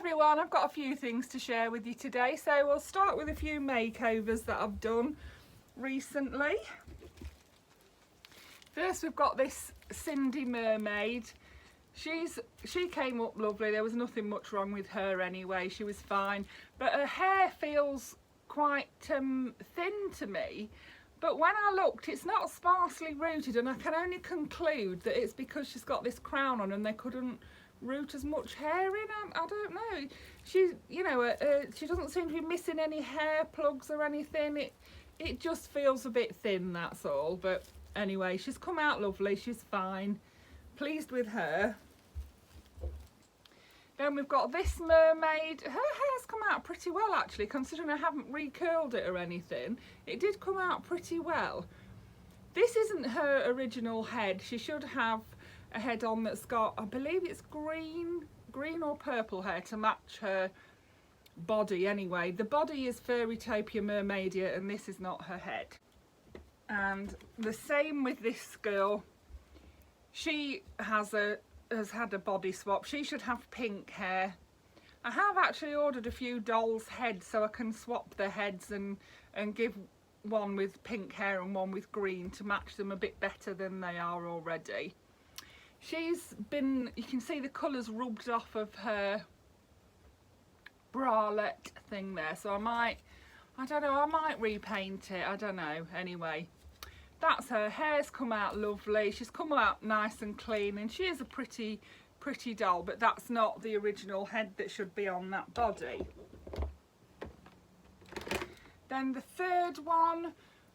everyone, I've got a few things to share with you today, so we'll start with a few makeovers that I've done recently. First we've got this Cindi Mermaid. She came up lovely, there was nothing much wrong with her anyway, she was fine, but her hair feels quite thin to me. But when I looked, it's not sparsely rooted, and I can only conclude that it's because she's got this crown on and they couldn't root as much hair in. I don't know. She doesn't seem to be missing any hair plugs or anything. It just feels a bit thin, that's all. But anyway, she's come out lovely. She's fine. Pleased with her. Then we've got this mermaid. Her hair's come out pretty well actually, considering I haven't recurled it or anything. It did come out pretty well. This isn't her original head. She should have a head on that's got, I believe it's green or purple hair to match her body anyway. The body is Fairytopia Mermaidia and this is not her head. And the same with this girl. She has had a body swap. She should have pink hair. I have actually ordered a few dolls' heads so I can swap their heads and give one with pink hair and one with green to match them a bit better than they are already. She's been, you can see the colours rubbed off of her bralette thing there, so I don't know, I might repaint it, I don't know. Anyway, that's her. Hair's come out lovely, she's come out nice and clean, and she is a pretty doll, but that's not the original head that should be on that body. Then the third one,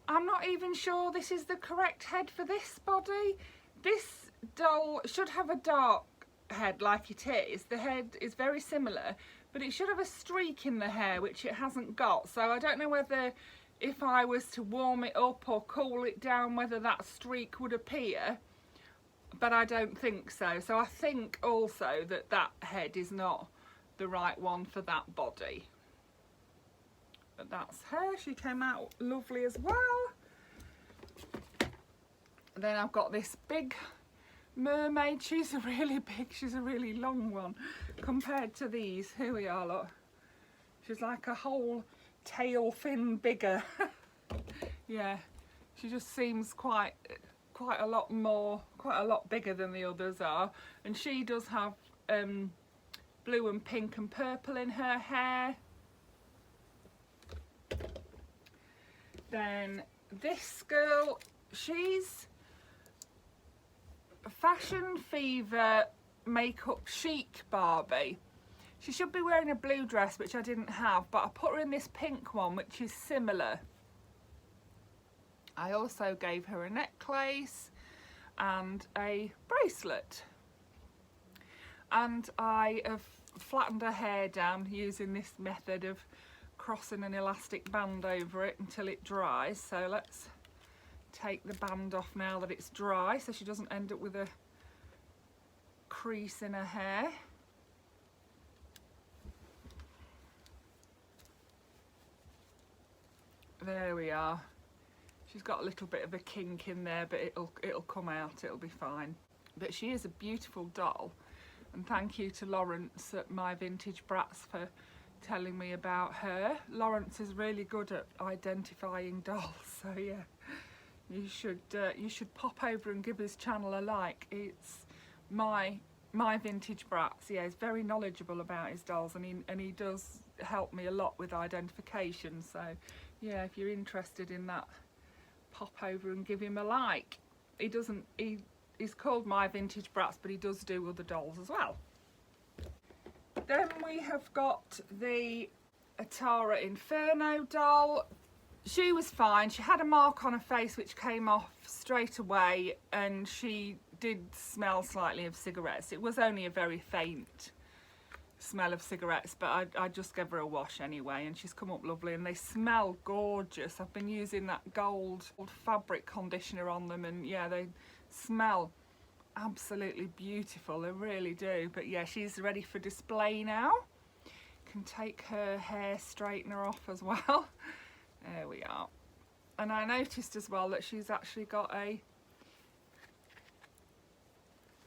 I'm not even sure this is the correct head for this body. This doll should have a dark head like it is. The head is very similar, but it should have a streak in the hair, which it hasn't got. So I don't know whether if I was to warm it up or cool it down, whether that streak would appear, but I don't think so. So I think also that that head is not the right one for that body. But that's her. She came out lovely as well. And then I've got this big mermaid. She's a really long one compared to these. Here we are, look. She's like a whole tail fin bigger. Yeah, she just seems quite a lot bigger than the others are. And she does have blue and pink and purple in her hair. Then this girl, she's a Fashion Fever makeup chic Barbie. She should be wearing a blue dress, which I didn't have, but I put her in this pink one, which is similar. I also gave her a necklace and a bracelet. And I have flattened her hair down using this method of crossing an elastic band over it until it dries. So let's take the band off now that it's dry, so she doesn't end up with a crease in her hair. There we are. She's got a little bit of a kink in there, but it'll come out, it'll be fine. But she is a beautiful doll, and thank you to Lawrence at My Vintage Brats for telling me about her. Lawrence is really good at identifying dolls, so yeah, you should pop over and give his channel a like. It's my Vintage Brats. Yeah, he's very knowledgeable about his dolls, and he does help me a lot with identification. So yeah, if you're interested in that, pop over and give him a like. He's called My Vintage Brats, but he does do other dolls as well. Then we have got the Atari Inferno doll. She was fine. She had a mark on her face which came off straight away, and she did smell slightly of cigarettes. It was only a very faint smell of cigarettes, but I just gave her a wash anyway, and she's come up lovely, and they smell gorgeous. I've been using that gold fabric conditioner on them, and yeah, they smell absolutely beautiful, they really do. But yeah, she's ready for display now. Can take her hair straightener off as well. There we are. And I noticed as well that she's actually got a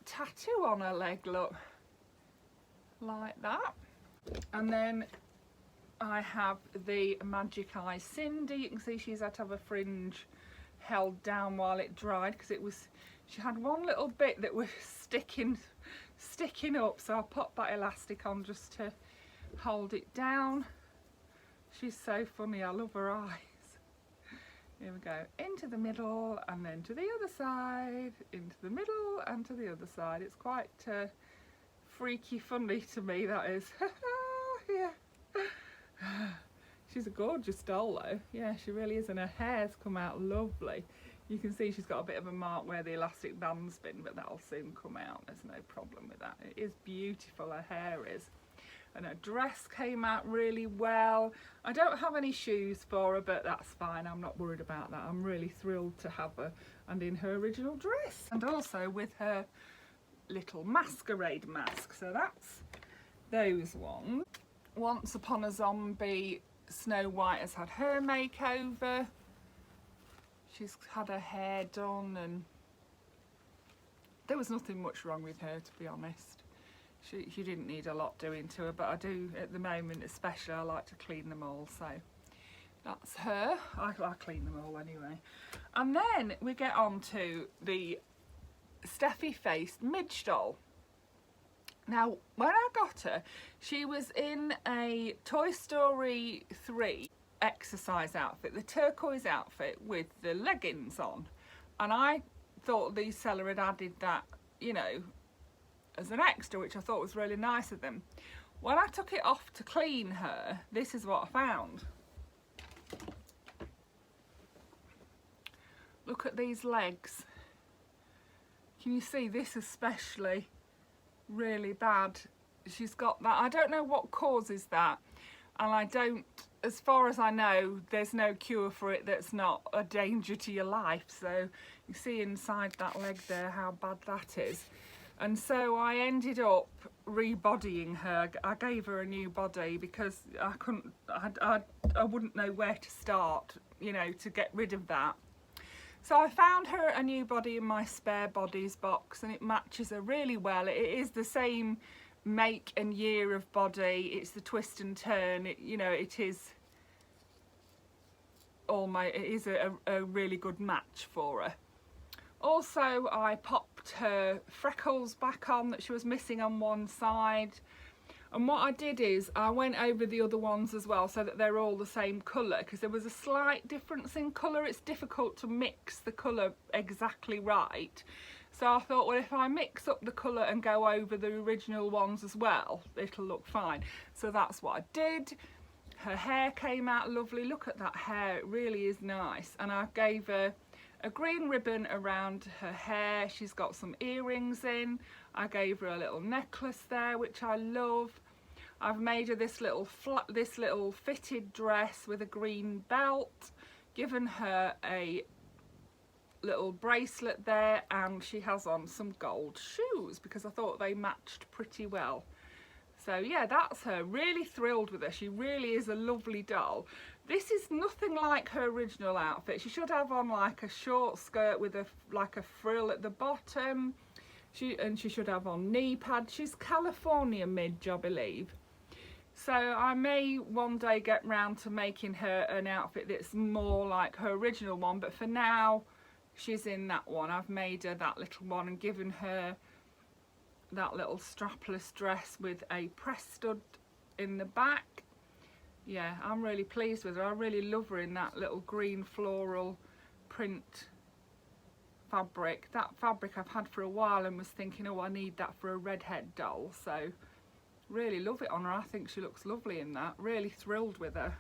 tattoo on her leg, look, like that. And then I have the Magic Eye Cindi. You can see she's had to have a fringe held down while it dried because she had one little bit that was sticking up, so I popped that elastic on just to hold it down. She's so funny, I love her eyes. Here we go, into the middle and then to the other side, into the middle and to the other side. It's quite freaky funny to me, that is. Yeah. She's a gorgeous doll though. Yeah, she really is, and her hair's come out lovely. You can see she's got a bit of a mark where the elastic band's been, but that'll soon come out. There's no problem with that. It is beautiful, her hair is. And her dress came out really well. I don't have any shoes for her, but that's fine. I'm not worried about that. I'm really thrilled to have her and in her original dress. And also with her little masquerade mask. So that's those ones. Once Upon a Zombie, Snow White has had her makeover. She's had her hair done and there was nothing much wrong with her, to be honest. She didn't need a lot doing to her, but I do at the moment especially. I like to clean them all, so that's her. I clean them all anyway. And then we get on to the Steffi faced Midge doll. Now when I got her, she was in a Toy Story 3 exercise outfit, the turquoise outfit with the leggings on, and I thought the seller had added that, you know, as an extra, which I thought was really nice of them. When I took it off to clean her, this is what I found. Look at these legs. Can you see this especially? Really bad. She's got that. I don't know what causes that, and I don't, as far as I know, there's no cure for it that's not a danger to your life. So you see inside that leg there how bad that is. And so I ended up rebodying her. I gave her a new body because I wouldn't know where to start, you know, to get rid of that. So I found her a new body in my spare bodies box, and it matches her really well. It is the same make and year of body. It's the twist and turn. You know, it is a really good match for her. Also, I popped her freckles back on that she was missing on one side. And what I did is I went over the other ones as well so that they're all the same colour, because there was a slight difference in colour. It's difficult to mix the colour exactly right. So I thought, well, if I mix up the colour and go over the original ones as well, it'll look fine. So that's what I did. Her hair came out lovely. Look at that hair, it really is nice. And I gave her a green ribbon around her hair. She's got some earrings in. I gave her a little necklace there, which I love. I've made her this little fitted dress with a green belt, given her a little bracelet there, and she has on some gold shoes because I thought they matched pretty well. So yeah, that's her. Really thrilled with her. She really is a lovely doll. This is nothing like her original outfit. She should have on like a short skirt with like a frill at the bottom. She should have on knee pads. She's California Midge, I believe. So I may one day get round to making her an outfit that's more like her original one, but for now she's in that one. I've made her that little one and given her that little strapless dress with a press stud in the back. Yeah, I'm really pleased with her. I really love her in that little green floral print fabric. That fabric I've had for a while and was thinking, oh, I need that for a redhead doll. So really love it on her. I think she looks lovely in that. Really thrilled with her.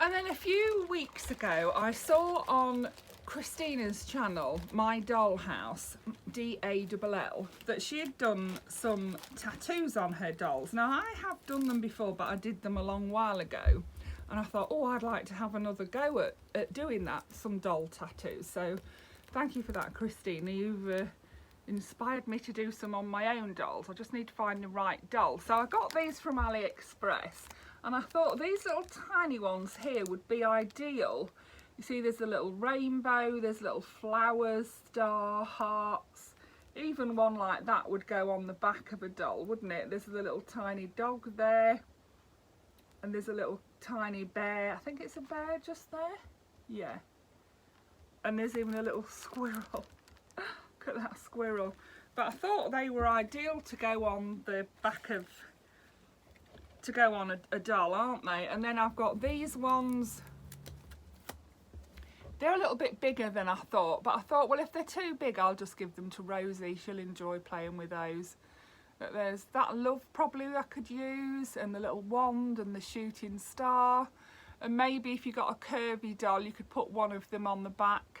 And then a few weeks ago I saw on Christina's channel, My Dollhouse, DALL, that she had done some tattoos on her dolls. Now I have done them before, but I did them a long while ago, and I thought, oh, I'd like to have another go at doing that, some doll tattoos. So thank you for that, Christina. You've inspired me to do some on my own dolls. I just need to find the right doll. So I got these from AliExpress, and I thought these little tiny ones here would be ideal. You see there's a little rainbow, there's little flowers, star, hearts. Even one like that would go on the back of a doll, wouldn't it? There's a little tiny dog there. And there's a little tiny bear. I think it's a bear just there. Yeah. And there's even a little squirrel. Look at that squirrel. But I thought they were ideal to go on the back of, to go on a doll, aren't they? And then I've got these ones. They're a little bit bigger than I thought, but I thought, well, if they're too big, I'll just give them to Rosie. She'll enjoy playing with those. But there's that love probably I could use, and the little wand and the shooting star. And maybe if you got a curvy doll, you could put one of them on the back.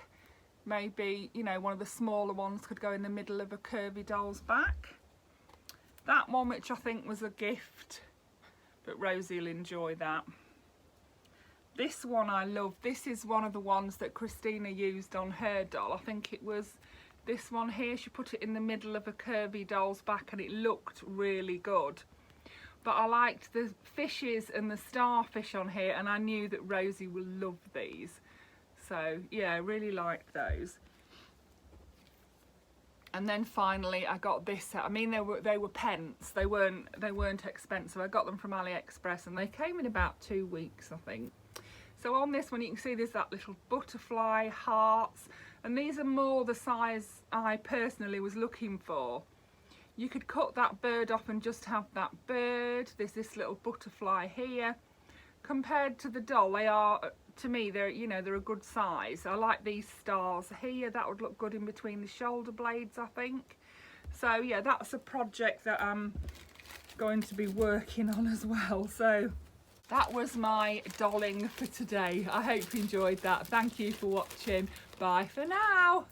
Maybe, you know, one of the smaller ones could go in the middle of a curvy doll's back. That one, which I think was a gift, but Rosie will enjoy that. This one I love. This is one of the ones that Christina used on her doll. I think it was this one here. She put it in the middle of a curvy doll's back and it looked really good. But I liked the fishes and the starfish on here, and I knew that Rosie will love these. So yeah, I really liked those. And then finally I got this set. I mean, they were pence. They weren't expensive. I got them from AliExpress and they came in about 2 weeks, I think. So on this one you can see there's that little butterfly, hearts, and these are more the size I personally was looking for. You could cut that bird off and just have that bird. There's this little butterfly here. Compared to the doll, they are, to me, they're, you know, they're a good size. I like these stars here. That would look good in between the shoulder blades, I think. So yeah, that's a project that I'm going to be working on as well. So that was my dolling for today. I hope you enjoyed that. Thank you for watching. Bye for now.